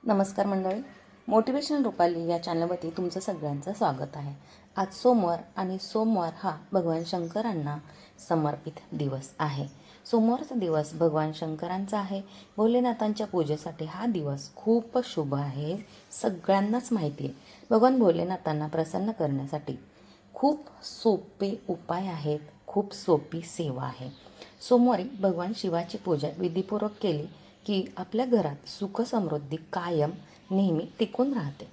नमस्कार मंडळी. मोटिवेशनल रुपाली या चॅनलवरती तुमचं सगळ्यांचं स्वागत आहे. आज सोमवार आणि सोमवार हा भगवान शंकरांना समर्पित दिवस आहे. सोमवारचा दिवस भगवान शंकरांचा आहे. भोलेनाथांच्या पूजेसाठी हा दिवस खूप शुभ आहे. सगळ्यांनाच माहिती आहे. भगवान भोलेनाथांना प्रसन्न करण्यासाठी खूप सोपे उपाय आहेत. खूप सोपी सेवा आहे. सोमवारी भगवान शिवाची पूजा विधीपूर्वक केली की आपल्या घरात सुख समृद्धी कायम नेहमी टिकून राहते.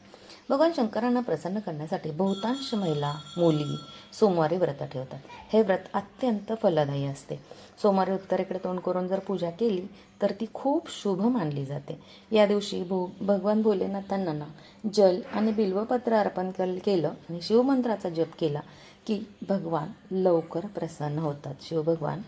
भगवान शंकरांना प्रसन्न करण्यासाठी बहुतांश महिला मुली सोमवारी व्रत ठेवतात. हे व्रत अत्यंत फलदायी असते. सोमवारी उत्तरेकडे तोंड करून जर पूजा केली तर ती खूप शुभ मानली जाते. या दिवशी भगवान भोलेनाथांना जल आणि बिल्वपत्र अर्पण केलं आणि शिवमंत्राचा जप केला की भगवान लवकर प्रसन्न होतात. शिवभगवान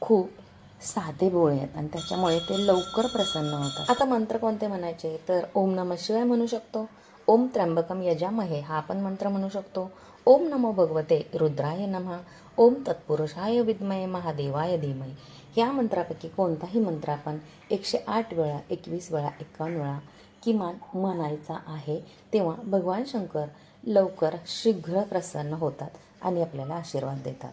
खूप साधे भोळे आहेत आणि त्याच्यामुळे ते लवकर प्रसन्न होतात. आता मंत्र कोणते म्हणायचे तर ओम नमः शिवाय म्हणू शकतो. ओम त्र्यंबकम यजामहे हा आपण मंत्र म्हणू शकतो. ओम नमो भगवते रुद्राय नमः. ओम तत्पुरुषाय विद्महे महादेवाय धीमहि. ह्या मंत्रापैकी कोणताही मंत्र आपण 108 वेळा 21 वेळा 51 वेळा किमान म्हणायचा आहे. तेव्हा भगवान शंकर लवकर शीघ्र प्रसन्न होतात आणि आपल्याला आशीर्वाद देतात.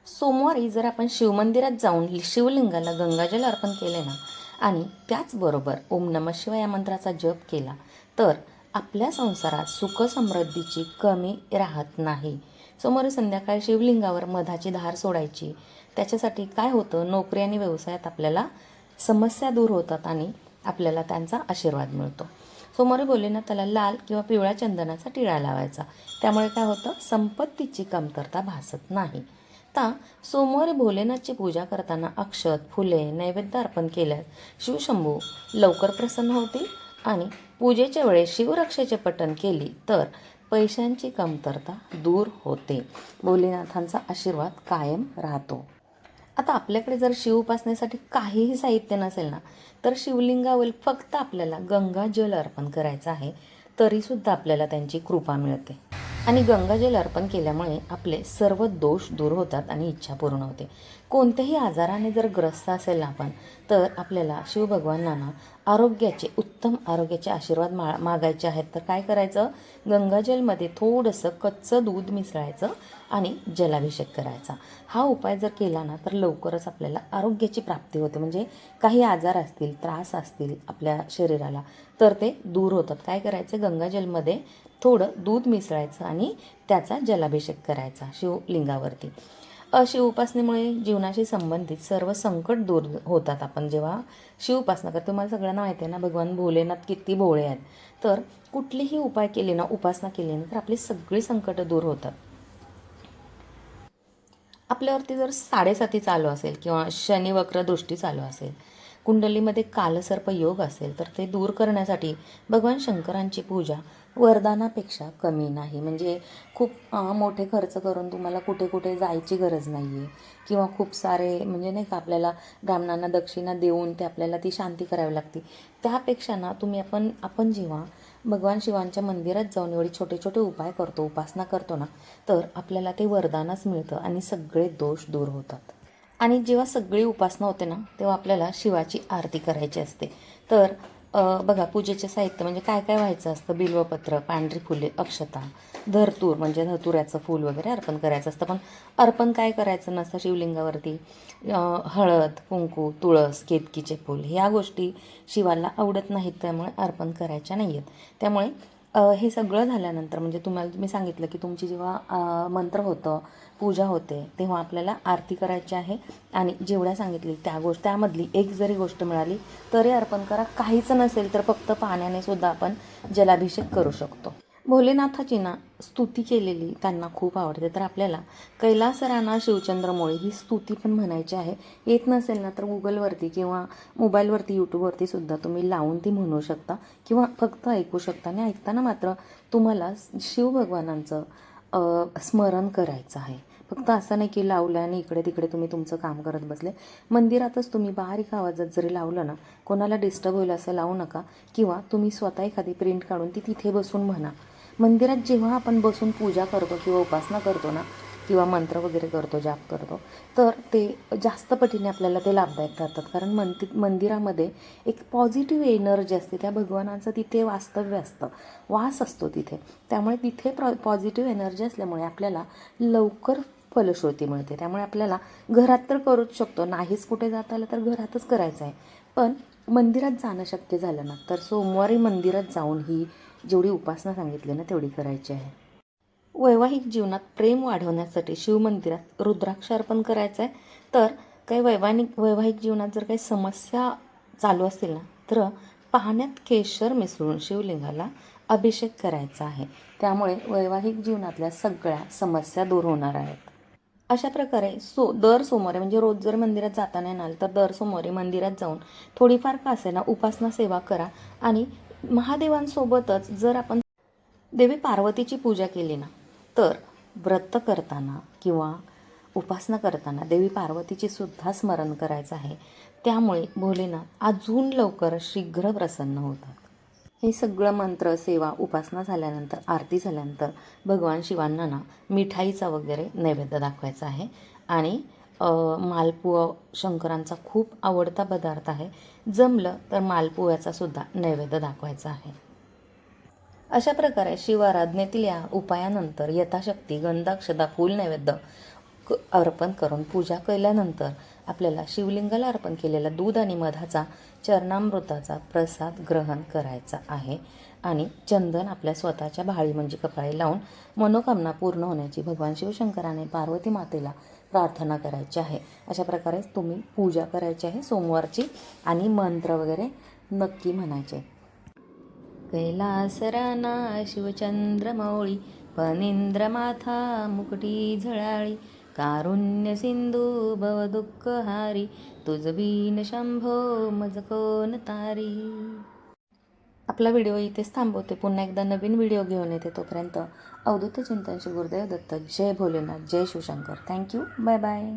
सोमवारी जर आपण शिवमंदिरात जाऊन शिवलिंगाला गंगाजल अर्पण केले ना आणि त्याचबरोबर ओम नमः शिवाय या मंत्राचा जप केला तर आपल्या संसारात सुख समृद्धीची कमी राहत नाही. सोमवारी संध्याकाळी शिवलिंगावर मधाची धार सोडायची. त्याच्यासाठी काय होतं, नोकरी आणि व्यवसायात आपल्याला समस्या दूर होतात आणि आपल्याला त्यांचा आशीर्वाद मिळतो. सोमवारी भोलेनाथाला लाल किंवा पिवळ्या चंदनाचा टिळा लावायचा. त्यामुळे काय होतं, संपत्तीची कमतरता भासत नाही. आता सोमवारी भोलेनाथची पूजा करताना अक्षत फुले नैवेद्य अर्पण केल्यास शिवशंभू लवकर प्रसन्न होतील आणि पूजेच्या वेळेस शिवरक्षेचे पठण केली तर पैशांची कमतरता दूर होते. भोलेनाथांचा आशीर्वाद कायम राहतो. आता आपल्याकडे जर शिव उपासनेसाठी काहीही साहित्य नसेल ना तर शिवलिंगावर फक्त आपल्याला गंगाजल अर्पण करायचं आहे, तरीसुद्धा आपल्याला त्यांची कृपा मिळते. आणि गंगाजल अर्पण केल्यामुळे आपले सर्व दोष दूर होतात आणि इच्छा पूर्ण होते. कोणत्याही आजाराने जर ग्रस्त असेल ना आपण तर आपल्याला शिवभगवानांना उत्तम आरोग्याचे आशीर्वाद मागायचे आहेत. तर काय करायचं, गंगाजलमध्ये थोडंसं कच्चं दूध मिसळायचं आणि जलाभिषेक करायचा. हा उपाय जर केला ना तर लवकरच आपल्याला आरोग्याची प्राप्ती होते. म्हणजे काही आजार असतील त्रास असतील आपल्या शरीराला तर ते दूर होतात. काय करायचं, गंगाजलमध्ये थोडं दूध मिसळायचं आणि त्याचा जलाभिषेक करायचा शिवलिंगावरती. शिव उपासनेमुळे जीवनाशी संबंधित सर्व संकट दूर होतात. आपण जेव्हा शिव उपासना करतो, तुम्हाला सगळ्यांना माहिती आहे ना भगवान भोलेनाथ किती भोळे आहेत. तर कुठलीही उपाय केले ना, उपासना केली ना तर आपली सगळी संकट दूर होतात. आपल्यावरती जर 7.5 चालू असेल किंवा शनी वक्र दृष्टी चालू असेल, कुंडलीमध्ये कालसर्प योग असेल तर ते दूर करण्यासाठी भगवान शंकरांची पूजा वरदानापेक्षा कमी नाही. म्हणजे खूप मोठे खर्च करून तुम्हाला कुठे कुठे जायची गरज नाही आहे किंवा खूप सारे म्हणजे नाही का आपल्याला ब्राह्मणांना दक्षिणा देऊन ते आपल्याला ती शांती करावी लागते. त्यापेक्षा ना तुम्ही आपण जेव्हा भगवान शिवांच्या मंदिरात जाऊन एवढे छोटे छोटे उपाय करतो, उपासना करतो ना तर आपल्याला ते वरदानच मिळतं आणि सगळे दोष दूर होतात. आणि जेव्हा सगळी उपासना होते ना तेव्हा आपल्याला शिवाची आरती करायची असते. तर बघा पूजेचे साहित्य म्हणजे काय काय व्हायचं असतं, बिल्वपत्र, पांढरी फुले, अक्षता, धतूर म्हणजे धतुऱ्याचं फूल वगैरे अर्पण करायचं असतं. पण अर्पण काय करायचं नसतं शिवलिंगावरती, हळद कुंकू तुळस केतकीचे फूल ह्या गोष्टी शिवाला आवडत नाहीत, त्यामुळे अर्पण करायच्या नाही आहेत. त्यामुळे हे सगळं झाल्यानंतर म्हणजे तुम्ही सांगितलं की तुमची जेव्हा मंत्र होतं पूजा होते तेव्हा आपल्याला आरती करायची आहे आणि जेवढ्या सांगितली त्यामधली एक जरी गोष्ट मिळाली तरी अर्पण करा. काहीच नसेल तर फक्त पाण्याने सुद्धा आपण जलाभिषेक करू शकतो. भोलेनाथाची ना स्तुती केलेली त्यांना खूप आवडते. तर आपल्याला कैलासराणा शिवचंद्रमौळी ही स्तुती पण म्हणायची आहे. येत नसेल ना तर गुगलवरती किंवा मोबाईलवरती यूट्यूबवरती सुद्धा तुम्ही लावून ती म्हणू शकता किंवा फक्त ऐकू शकता. आणि ऐकताना मात्र तुम्हाला शिवभगवानांचं स्मरण करायचं आहे. फक्त असं नाही की लावलं आणि इकडे तिकडे तुम्ही तुमचं काम करत बसले. मंदिरातच तुम्ही बारीक आवाजात जरी लावलं ना, कोणाला डिस्टर्ब होईल असं लावू नका किंवा तुम्ही स्वतः एखादी प्रिंट काढून ती तिथे बसून म्हणा. मंदिरात जेव्हा आपण बसून पूजा करतो किंवा उपासना करतो ना किंवा मंत्र वगैरे करतो, जाप करतो, तर ते जास्त पटीने आपल्याला ते लाभदायक ठरतात. कारण मंदिरामध्ये एक पॉझिटिव्ह एनर्जी असते, त्या भगवानाचं तिथे वास्तव्य असतं, वास असतो तिथे. त्यामुळे तिथे पॉझिटिव्ह एनर्जी असल्यामुळे आपल्याला लवकर फलश्रुती मिळते. त्यामुळे आपल्याला घरात तर करूच शकतो, नाहीच कुठे जाता आलं तर घरातच करायचं आहे. पण मंदिरात जाणं शक्य झालं ना, तर सोमवारी मंदिरात जाऊन ही जेवढी उपासना सांगितली ना तेवढी करायची आहे. वैवाहिक जीवनात प्रेम वाढवण्यासाठी शिवमंदिरात रुद्राक्ष अर्पण करायचं आहे. तर काही वैवाहिक जीवनात जर काही समस्या चालू असतील ना, तर पाण्यात केशर मिसळून शिवलिंगाला अभिषेक करायचा आहे. त्यामुळे वैवाहिक जीवनातल्या सगळ्या समस्या दूर होणार आहेत. अशा प्रकारे दर सोमवारी, म्हणजे रोज जर मंदिरात जाता नाही आलं तर दर सोमवारी मंदिरात जाऊन थोडीफार का असेना उपासना सेवा करा. आणि महादेवांसोबतच जर आपण देवी पार्वतीची पूजा केली ना, तर व्रत करताना किंवा उपासना करताना देवी पार्वतीची सुद्धा स्मरण करायचं आहे. त्यामुळे भोलेनाथ अजून लवकर शीघ्र प्रसन्न होतात. हे सगळं मंत्र, सेवा, उपासना झाल्यानंतर, आरती झाल्यानंतर भगवान शिवांना ना मिठाईचा वगैरे नैवेद्य दाखवायचा आहे. आणि मालपुवा शंकरांचा खूप आवडता पदार्थ आहे. जमलं तर मालपुव्याचा सुद्धा नैवेद्य दाखवायचा आहे. अशा प्रकारे शिवाराधनेतील या उपायानंतर यथाशक्ती गंधाक्षता फूल नैवेद्य अर्पण करून पूजा केल्यानंतर आपल्याला शिवलिंगाला अर्पण केलेला दूध आणि मधाचा चरणामृताचा प्रसाद ग्रहण करायचा आहे. आणि चंदन आपल्या स्वतःच्या भाळी म्हणजे कपाळी लावून मनोकामना पूर्ण होण्याची भगवान शिवशंकराने पार्वती मातेला प्रार्थना करायची आहे. अशा प्रकारे तुम्ही पूजा करायची आहे सोमवारची. आणि मंत्र वगैरे नक्की म्हणायचे. कैलासराना शिवचंद्रमौळी, फणींद्रमाथा मुकुटी झळाळी, कारुण्य सिंधू भवदुःखहारी, तुझ बीन शंभो मज कोण तारी. आपला व्हिडिओ इथेच थांबवते. पुन्हा एकदा नवीन व्हिडिओ घेऊन येते. तोपर्यंत अवधूत चिंतन श्री गुरुदेव दत्त. जय भोलेनाथ, जय शिवशंकर. थँक्यू. Bye bye.